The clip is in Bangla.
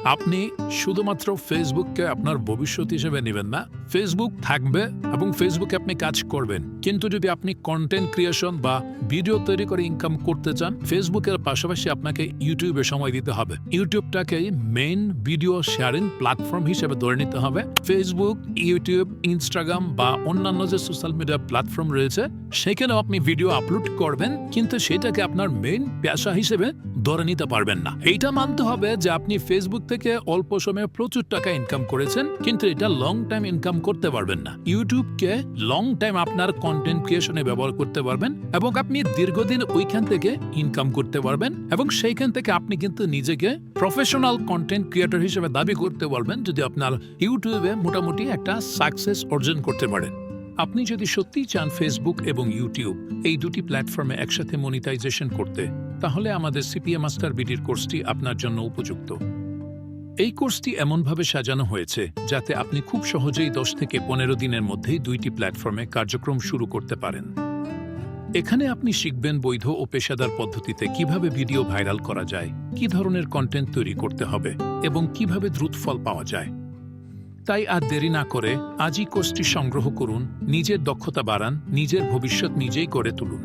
আপনি শুধুমাত্র ফেসবুককে আপনার ভবিষ্যৎ হিসেবে নেবেন না। ফেসবুক থাকবে এবং ফেসবুকে আপনি কাজ করবেন, কিন্তু যদি আপনি কন্টেন্ট ক্রিয়েশন বা ভিডিও তৈরি করে ইনকাম করতে চান, ফেসবুকের পাশাপাশি আপনাকে ইউটিউবে সময় দিতে হবে। ইউটিউবটাকে মেইন ভিডিও শেয়ারিং প্ল্যাটফর্ম হিসেবে ধরে নিতে হবে। ফেসবুক, ইউটিউব, ইনস্টাগ্রাম বা অন্যান্য যে সোশ্যাল মিডিয়া প্ল্যাটফর্ম রয়েছে সেখানেও আপনি ভিডিও আপলোড করবেন, কিন্তু সেটাকে আপনার মেইন পেশা হিসেবে ধরে নিতে পারবেন না। এইটা মানতে হবে যে আপনি ফেসবুক থেকে অল্প সময়ে প্রচুর টাকা ইনকাম করেছেন, কিন্তু এটা লং টাইম ইনকাম করতে পারবেন না। ইউটিউবকে লং টাইম আপনার কন্টেন্ট ক্রিয়েশনে ব্যবহার করতে পারবেন এবং আপনি দীর্ঘদিন ওইখান থেকে ইনকাম করতে পারবেন এবং সেইখান থেকে আপনি কিন্তু নিজেকে প্রফেশনাল কন্টেন্ট ক্রিয়েটর হিসেবে দাবি করতে পারবেন যদি আপনার ইউটিউবে মোটামুটি একটা সাকসেস অর্জন করতে পারেন। আপনি যদি সত্যিই চান ফেসবুক এবং ইউটিউব এই দুটি প্ল্যাটফর্মে একসাথে মনিটাইজেশন করতে, তাহলে আমাদের সিপিএ মাস্টার বিডির কোর্সটি আপনার জন্য উপযুক্ত। এই কোর্সটি এমনভাবে সাজানো হয়েছে যাতে আপনি খুব সহজেই 10 থেকে 15 দিনের মধ্যেই দুইটি প্ল্যাটফর্মে কার্যক্রম শুরু করতে পারেন। এখানে আপনি শিখবেন বৈধ ও পেশাদার পদ্ধতিতে কিভাবে ভিডিও ভাইরাল করা যায়, কি ধরনের কন্টেন্ট তৈরি করতে হবে এবং কিভাবে দ্রুত ফল পাওয়া যায়। তাই আর দেরি না করে আজই কোর্সটি সংগ্রহ করুন, নিজের দক্ষতা বাড়ান, নিজের ভবিষ্যৎ নিজেই গড়ে তুলুন।